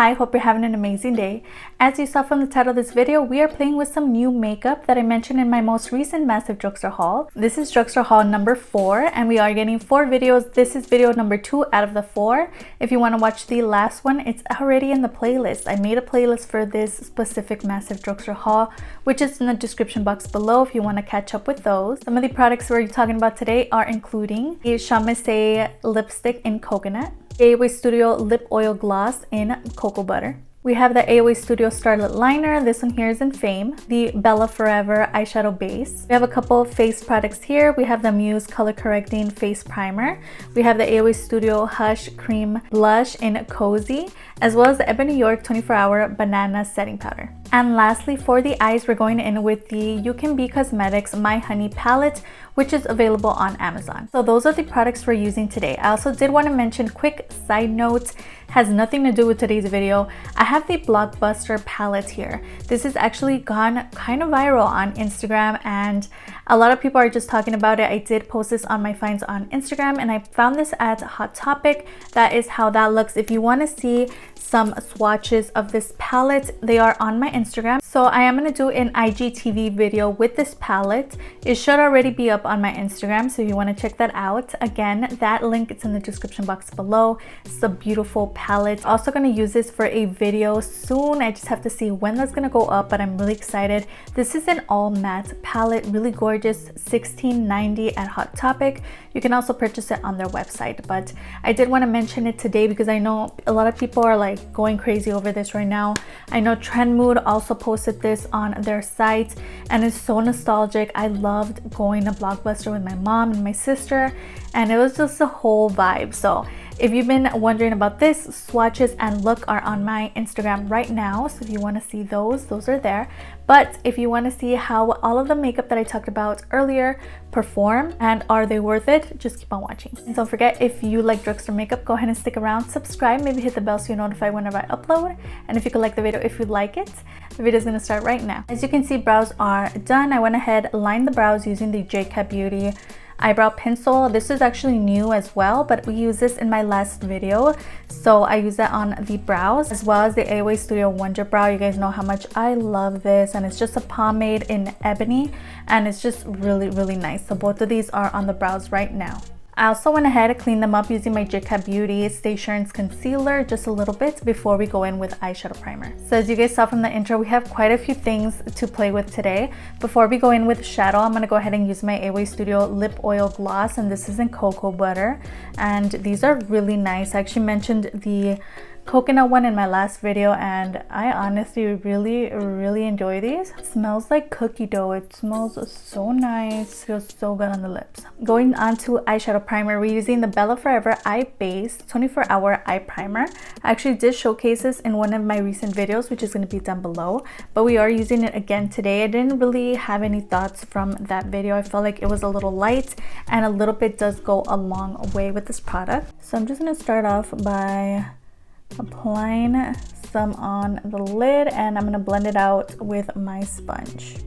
I hope you're having an amazing day. As you saw from the title of this video, we are playing with some new makeup that I mentioned in my most recent massive drugstore haul. This is drugstore haul number 4 and we are getting 4 videos. This is video number 2 out of the 4. If you want to watch the last one, it's already in the playlist. I made a playlist for this specific massive drugstore haul, which is in the description box below if you want to catch up with those. Some of the products we're talking about today are including the Amuse lipstick in coconut, AOA Studio Lip Oil Gloss in Cocoa Butter. We have the AOA Studio Starlet Liner. This one here is in Fame. The Bella Forever Eyeshadow Base. We have a couple of face products here. We have the Amuse Color Correcting Face Primer. We have the AOA Studio Hush Cream Blush in Cozy, as well as the EBIN NY 24-Hour Banana Setting Powder. And lastly, for the eyes, we're going in with the You Can Be Cosmetics My Honey Palette, which is available on Amazon. So those are the products we're using today. I also did want to mention, quick side note, has nothing to do with today's video. I have the Blockbuster palette here. This has actually gone kind of viral on Instagram and a lot of people are just talking about it. I did post this on my finds on Instagram and I found this at Hot Topic. That is how that looks. If you want to see some swatches of this palette, they are on my Instagram. So I am going to do an IGTV video with this palette. It should already be up on my Instagram, so if you want to check that out, again, that link is in the description box below. It's a beautiful palette. Also going to use this for a video soon. I just have to see when that's going to go up, but I'm really excited. This is an all matte palette, really gorgeous, $16.90 at Hot Topic. You can also purchase it on their website, but I did want to mention it today because I know a lot of people are like going crazy over this right now. I know Trend Mood also posted this on their site and it's so nostalgic. I loved going to Blockbuster with my mom and my sister and it was just a whole vibe. So if you've been wondering about this, swatches and look are on my Instagram right now. So if you want to see those are there. But if you want to see how all of the makeup that I talked about earlier perform and are they worth it, just keep on watching. And don't forget, if you like drugstore makeup, go ahead and stick around, subscribe, maybe hit the bell so you're notified whenever I upload. And if you could like the video if you like it, the video is going to start right now. As you can see, brows are done. I went ahead, lined the brows using the JCat Beauty eyebrow pencil. This is actually new as well, but we used this in my last video, so I use that on the brows, as well as the AOA Studio Wonder Brow. You guys know how much I love this, and it's just a pomade in ebony and it's just really nice. So both of these are on the brows right now. I also went ahead and cleaned them up using my JCat Beauty Stay Assurance Concealer just a little bit before we go in with eyeshadow primer. So as you guys saw from the intro, we have quite a few things to play with today. Before we go in with shadow, I'm going to go ahead and use my AOA Studio Lip Oil Gloss, and this is in Cocoa Butter. And these are really nice. I actually mentioned the coconut one in my last video and I honestly really enjoy these. It smells like cookie dough. It smells so nice, feels so good on the lips. Going on to eyeshadow primer, we're using the Bella Forever Eye Base 24-Hour Eye Primer. I actually did showcase this in one of my recent videos, which is going to be down below, but we are using it again today. I didn't really have any thoughts from that video. I felt like it was a little light and a little bit does go a long way with this product. So I'm just going to start off by applying some on the lid and I'm going to blend it out with my sponge.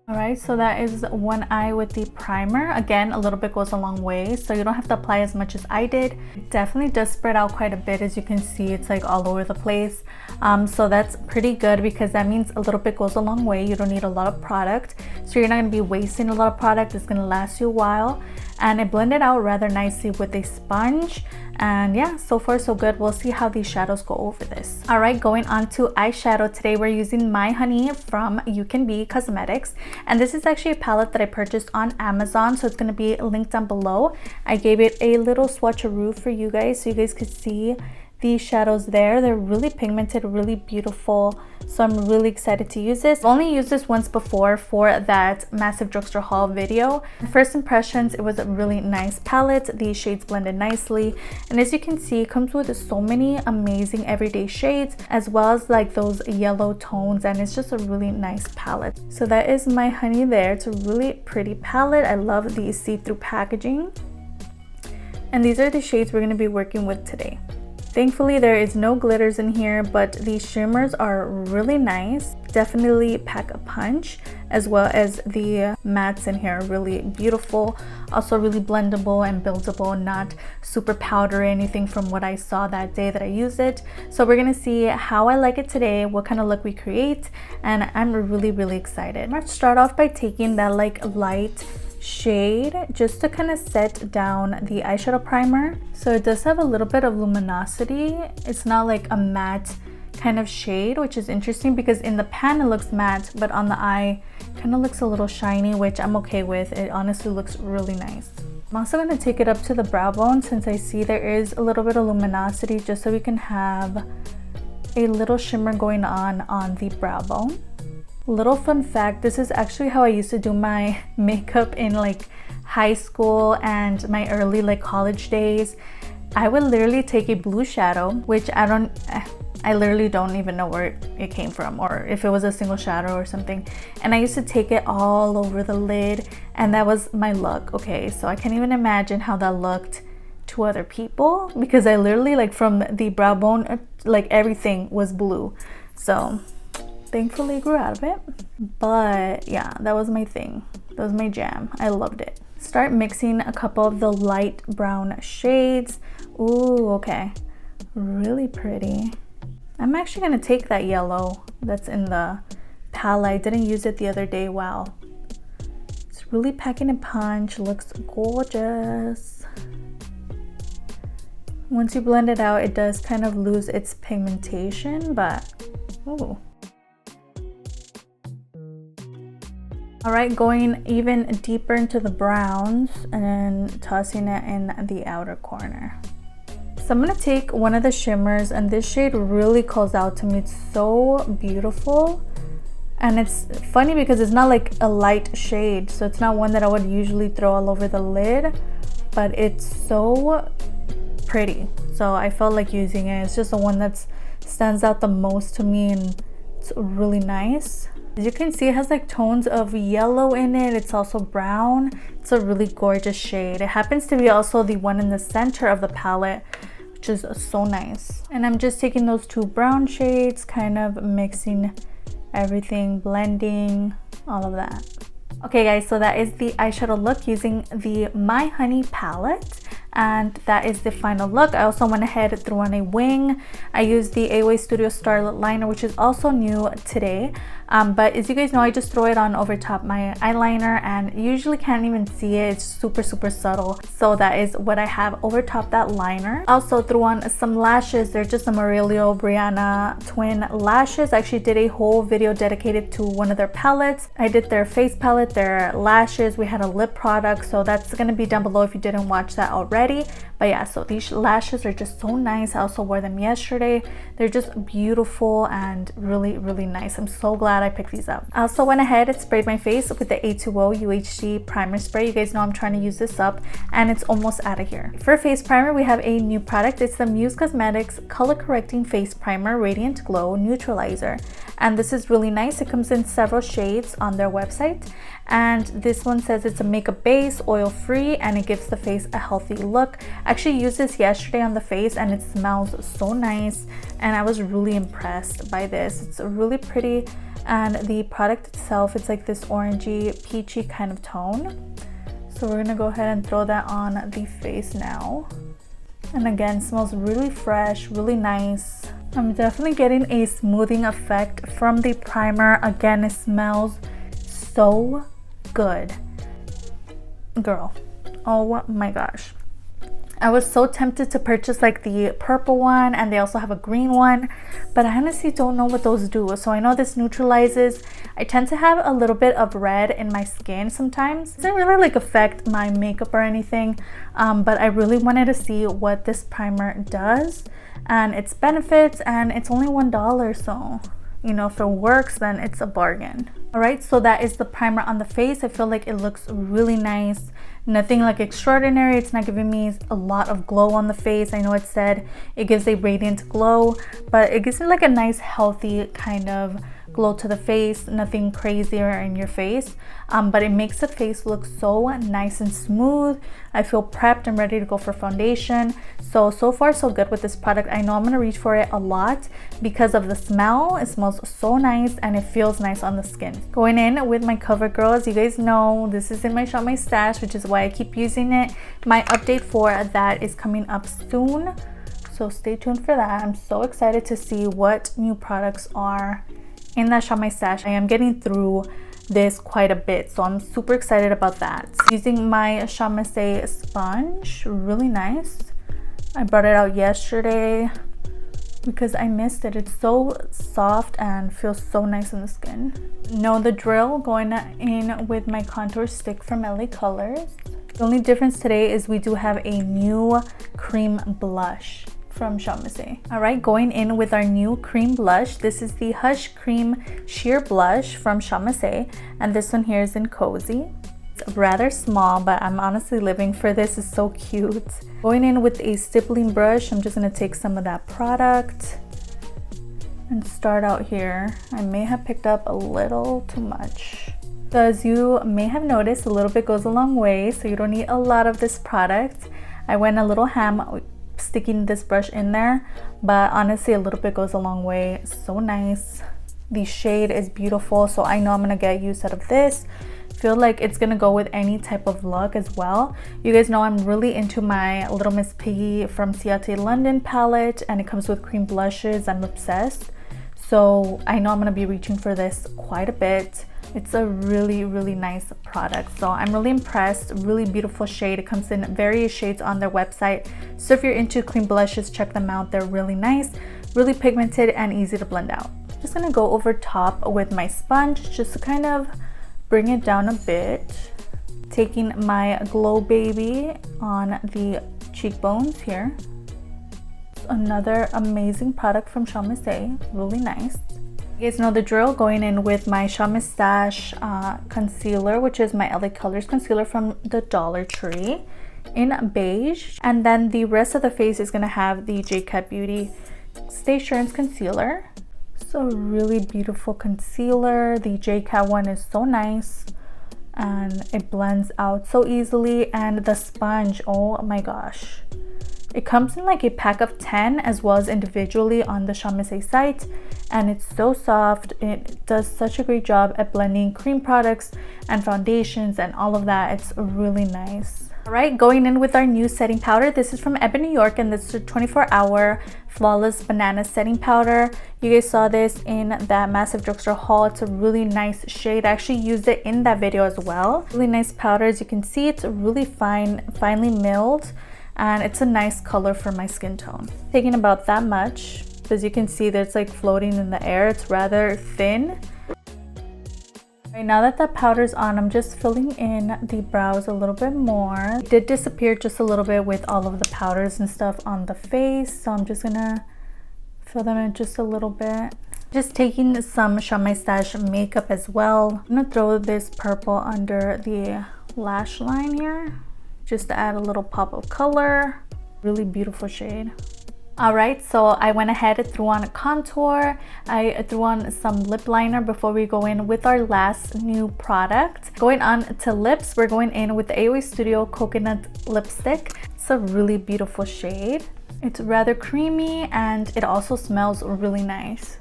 Alright, so that is one eye with the primer. Again, a little bit goes a long way, so you don't have to apply as much as I did. It definitely does spread out quite a bit. As you can see, it's like all over the place. So that's pretty good because that means a little bit goes a long way. You don't need a lot of product, so you're not going to be wasting a lot of product. It's going to last you a while. And it blended out rather nicely with a sponge. And yeah, so far so good. We'll see how these shadows go over this. All right, going on to eyeshadow. Today we're using My Honey from You Can Be Cosmetics, and this is actually a palette that I purchased on Amazon, so it's going to be linked down below. I gave it a little swatcheroo for you guys so you guys could see these shadows there. They're really pigmented, really beautiful, so I'm really excited to use this. I've only used this once before for that massive drugstore haul video. First impressions, it was a really nice palette. These shades blended nicely, and as you can see, it comes with so many amazing everyday shades as well as like those yellow tones, and it's just a really nice palette. So that is My Honey there. It's a really pretty palette. I love the see-through packaging, and these are the shades we're going to be working with today. Thankfully, there is no glitters in here, but these shimmers are really nice. Definitely pack a punch. as well as the mattes in here are really beautiful, also really blendable and buildable, not super powdery, anything from what I saw that day that I used it. So we're gonna see how I like it today, what kind of look we create, and I'm really excited. I'm gonna start off by taking that like light shade just to kind of set down the eyeshadow primer. So it does have a little bit of luminosity. It's not like a matte kind of shade, which is interesting because in the pan it looks matte, but on the eye kind of looks a little shiny, which I'm okay with. It honestly looks really nice. I'm also going to take it up to the brow bone since I see there is a little bit of luminosity, just so we can have a little shimmer going on the brow bone. Little fun fact, this is actually how I used to do my makeup in like high school and my early like college days. I would literally take a blue shadow, which I literally don't even know where it came from or if it was a single shadow or something, and I used to take it all over the lid, and that was my look. Okay, so I can't even imagine how that looked to other people because I literally, like, from the brow bone, like everything was blue. So thankfully grew out of it, but yeah, that was my thing. That was my jam. I loved it. Start mixing a couple of the light brown shades. Ooh, okay, really pretty. I'm actually gonna take that yellow that's in the palette. I didn't use it the other day. Wow, it's really packing a punch. Looks gorgeous. Once you blend it out, it does kind of lose its pigmentation, but ooh. All right, going even deeper into the browns and tossing it in the outer corner. So I'm gonna take one of the shimmers, and this shade really calls out to me. It's so beautiful, and it's funny because it's not like a light shade, so it's not one that I would usually throw all over the lid, but it's so pretty. So I felt like using it. It's just the one that stands out the most to me, and it's really nice. As you can see, it has like tones of yellow in it. It's also brown. It's a really gorgeous shade. It happens to be also the one in the center of the palette, which is so nice. And I'm just taking those two brown shades, kind of mixing everything, blending, all of that. Okay guys, so that is the eyeshadow look using the My Honey palette, and that is the final look. I also went ahead, threw on a wing. I used the AOA Studio Starlet liner, which is also new today. But as you guys know, I just throw it on over top my eyeliner, and you usually can't even see it. It's super subtle. So that is what I have over top that liner. Also threw on some lashes. They're just the MURILLO Brianna twin lashes. I actually did a whole video dedicated to one of their palettes. I did their face palette, their lashes. We had a lip product, so that's gonna be down below if you didn't watch that already. But yeah, so these lashes are just so nice. I also wore them yesterday. They're just beautiful and really nice. I'm so glad I picked these up. I also went ahead and sprayed my face with the A2O UHD primer spray. You guys know I'm trying to use this up, and it's almost out of here. For face primer, we have a new product. It's the Muse Cosmetics Color Correcting Face Primer Radiant Glow Neutralizer, and this is really nice. It comes in several shades on their website, and this one says it's a makeup base, oil free, and it gives the face a healthy look. I actually used this yesterday on the face, and it smells so nice, and I was really impressed by this. It's really pretty, and the product itself, it's like this orangey peachy kind of tone. So we're gonna go ahead and throw that on the face now, and again, smells really fresh, really nice. I'm definitely getting a smoothing effect from the primer. Again, it smells so good, girl. Oh my gosh, I was so tempted to purchase like the purple one, and they also have a green one, but I honestly don't know what those do. So I know this neutralizes. I tend to have a little bit of red in my skin sometimes. It doesn't really like affect my makeup or anything, but I really wanted to see what this primer does and its benefits, and it's only $1, so you know, if it works, then it's a bargain. All right, so that is the primer on the face. I feel like it looks really nice. Nothing like extraordinary. It's not giving me a lot of glow on the face. I know it said it gives a radiant glow, but it gives me like a nice healthy kind of glow to the face, nothing crazier in your face, but it makes the face look so nice and smooth. I feel prepped and ready to go for foundation. So far so good with this product. I know I'm gonna reach for it a lot because of the smell. It smells so nice and it feels nice on the skin. Going in with my CoverGirl, as you guys know, this is in my Shop My Stash, which is why I keep using it. My update for that is coming up soon, so stay tuned for that. I'm so excited to see what new products are in that Shop My Stash. I am getting through this quite a bit, so I'm super excited about that. Using my Shop My sponge, really nice. I brought it out yesterday because I missed it. It's so soft and feels so nice on the skin. Know the drill, going in with my contour stick from LA Colors. The only difference today is we do have a new cream blush from Shop My. All right, going in with our new cream blush. This is the Hush Cream Sheer Blush from Shop My, and this one here is in Cozy. It's rather small, but I'm honestly living for this. It's so cute. Going in with a stippling brush, I'm just gonna take some of that product and start out here. I may have picked up a little too much. So as you may have noticed, a little bit goes a long way, so you don't need a lot of this product. I went a little ham sticking this brush in there, but honestly a little bit goes a long way. So nice. The shade is beautiful, so I know I'm gonna get use out of this. Feel like it's gonna go with any type of look as well. You guys know I'm really into my Little Miss Piggy from Ciate London palette, and it comes with cream blushes. I'm obsessed, so I know I'm gonna be reaching for this quite a bit. It's a really nice product, so I'm really impressed. Really beautiful shade. It comes in various shades on their website, so if you're into cream blushes, check them out. They're really nice, really pigmented, and easy to blend out. Just gonna go over top with my sponge just to kind of bring it down a bit. Taking my Glow Baby on the cheekbones here. Another amazing product from Shop My, really nice. You guys know the drill, going in with my Shop My Stash concealer, which is my LA Colors concealer from the Dollar Tree in beige. And then the rest of the face is gonna have the J-Cat Beauty Stay Assurance concealer. So really beautiful concealer. The J-Cat one is so nice and it blends out so easily. And the sponge, oh my gosh, it comes in like a pack of 10 as well as individually on the Shop My site, and it's so soft. It does such a great job at blending cream products and foundations and all of that. It's really nice. All right, going in with our new setting powder. This is from EBIN NY, and this is a 24-hour Flawless Banana Setting Powder. You guys saw this in that massive drugstore haul. It's a really nice shade. I actually used it in that video as well. Really nice powder. As you can see, it's really finely milled, and it's a nice color for my skin tone. Taking about that much. As you can see, that's like floating in the air. It's rather thin. Right, now that powder's on, I'm just filling in the brows a little bit more. It did disappear just a little bit with all of the powders and stuff on the face, so I'm just gonna fill them in just a little bit. Just taking some Shop My Stash makeup as well. I'm gonna throw this purple under the lash line here, just to add a little pop of color. Really beautiful shade. All right, so I went ahead and threw on a contour. I threw on some lip liner before we go in with our last new product. Going on to lips, we're going in with the AOA Studio Coconut Lipstick. It's a really beautiful shade. It's rather creamy and it also smells really nice.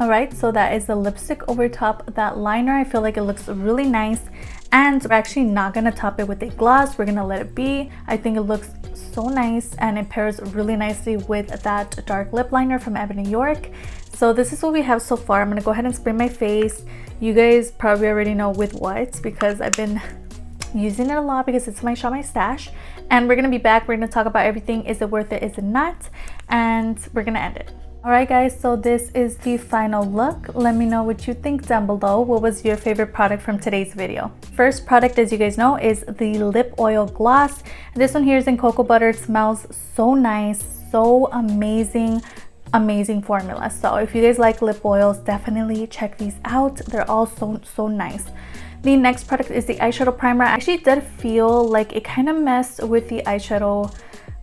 All right, so that is the lipstick over top that liner. I feel like it looks really nice, and we're actually not gonna top it with a gloss. We're gonna let it be. I think it looks so nice and it pairs really nicely with that dark lip liner from EBIN NY. So this is what we have so far. I'm gonna go ahead and spray my face. You guys probably already know with what, because I've been using it a lot because it's my Shop My Stash. And we're gonna be back. We're gonna talk about everything. Is it worth it? Is it not? And we're gonna end it. Alright guys, so this is the final look. Let me know what you think down below. What was your favorite product from today's video? First product, as you guys know, is the lip oil gloss. This one here is in cocoa butter. It smells so nice, so amazing formula. So if you guys like lip oils, definitely check these out. They're all so nice. The next product is the eyeshadow primer. I actually did feel like it kind of messed with the eyeshadow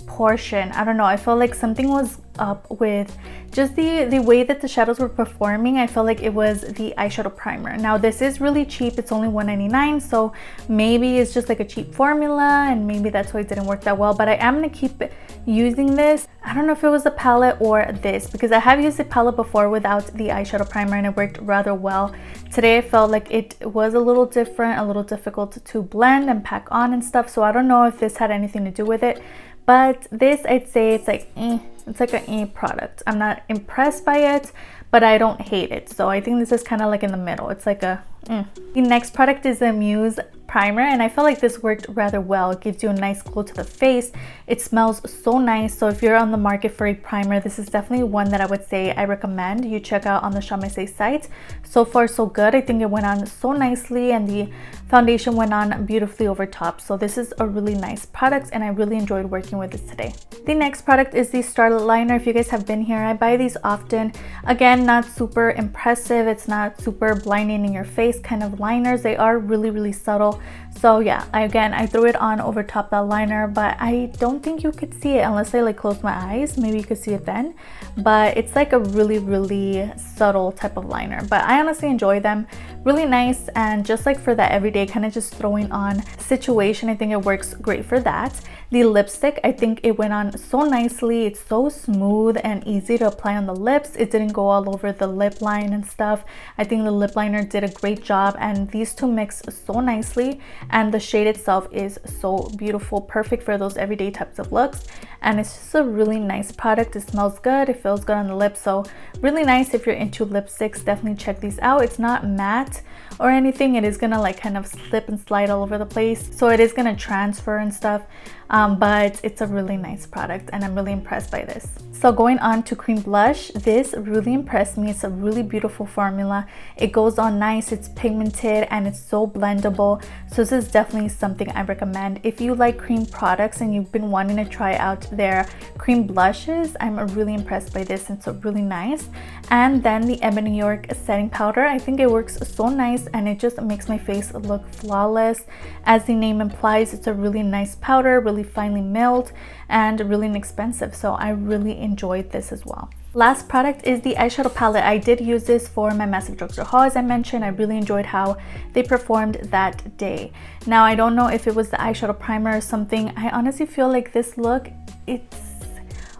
portion. I don't know, I felt like something was up with just the way that the shadows were performing. I felt like it was the eyeshadow primer. Now this is really cheap, it's only $1.99, so maybe it's just like a cheap formula and maybe that's why it didn't work that well, but I am gonna keep using this. I don't know if it was the palette or this, because I have used the palette before without the eyeshadow primer and it worked rather well. Today I felt like it was a little different, a little difficult to blend and pack on and stuff, so I don't know if this had anything to do with it. But this, I'd say it's like it's like an product. I'm not impressed by it, but I don't hate it. So I think this is kind of like in the middle. It's like a The next product is the Amuse primer, and I felt like this worked rather well. It gives you a nice glow to the face. It smells so nice. So if you're on the market for a primer, this is definitely one that I would say I recommend you check out on the Amuse site. So far so good. I think it went on so nicely and the foundation went on beautifully over top. So this is a really nice product and I really enjoyed working with this today. The next product is the Starlet liner. If you guys have been here, I buy these often. Again, not super impressive. It's not super blinding in your face kind of liners. They are really subtle. So yeah, I threw it on over top that liner, but I don't think you could see it unless I like close my eyes. Maybe you could see it then, but it's like a really subtle type of liner, but I honestly enjoy them. Really nice, and just like for that everyday kind of just throwing on situation, I think it works great for that. The lipstick, I think it went on so nicely. It's so smooth and easy to apply on the lips. It didn't go all over the lip line and stuff. I think the lip liner did a great job, and these two mix so nicely, and the shade itself is so beautiful, perfect for those everyday types of looks. And it's just a really nice product. It smells good, it feels good on the lips, so really nice. If you're into lipsticks, definitely check these out. It's not matte or anything. It is gonna like kind of slip and slide all over the place, so it is gonna transfer and stuff, but it's a really nice product and I'm really impressed by this. So going on to cream blush, this really impressed me. It's a really beautiful formula. It goes on nice, it's pigmented, and it's so blendable. So this is definitely something I recommend. If you like cream products and you've been wanting to try out their cream blushes, I'm really impressed by this. It's really nice. And then the EBIN NY setting powder, I think it works so nice and it just makes my face look flawless. As the name implies, it's a really nice powder, really finely milled and really inexpensive, so I really enjoyed this as well. Last product is the eyeshadow palette. I did use this for my massive drugstore haul. As I mentioned, I really enjoyed how they performed that day. Now I don't know if it was the eyeshadow primer or something. I honestly feel like this look, it's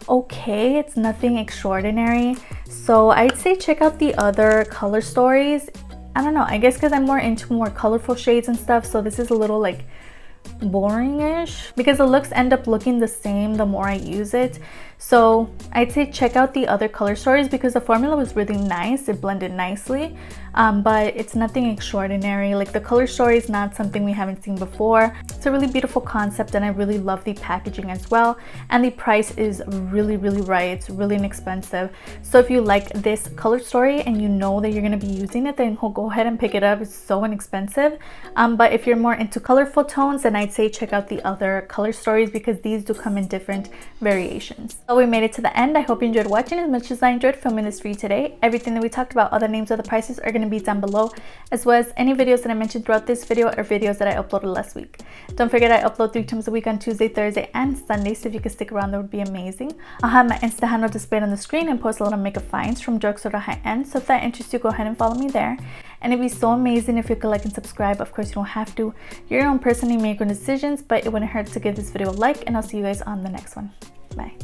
okay, it's nothing extraordinary, so I'd say check out the other color stories. I don't know, I guess because I'm more into more colorful shades and stuff, so this is a little like boring-ish because the looks end up looking the same the more I use it. So I'd say check out the other color stories because the formula was really nice. It blended nicely, but it's nothing extraordinary. Like the color story is not something we haven't seen before. It's a really beautiful concept and I really love the packaging as well. And the price is really right. It's really inexpensive. So if you like this color story and you know that you're going to be using it, then go ahead and pick it up. It's so inexpensive. But if you're more into colorful tones, then I'd say check out the other color stories because these do come in different variations. So we made it to the end. I hope you enjoyed watching as much as I enjoyed filming this for you today. Everything that we talked about, all the names of the prices are going to be down below, as well as any videos that I mentioned throughout this video or videos that I uploaded last week. Don't forget I upload 3 times a week on Tuesday, Thursday, and Sunday, so if you could stick around, that would be amazing. I'll have my Insta handle displayed on the screen and post a lot of makeup finds from drugstore to high-end, so if that interests you, go ahead and follow me there. And it'd be so amazing if you could like and subscribe. Of course, you don't have to. You're your own person, you make your own decisions, but it wouldn't hurt to give this video a like, and I'll see you guys on the next one. Bye.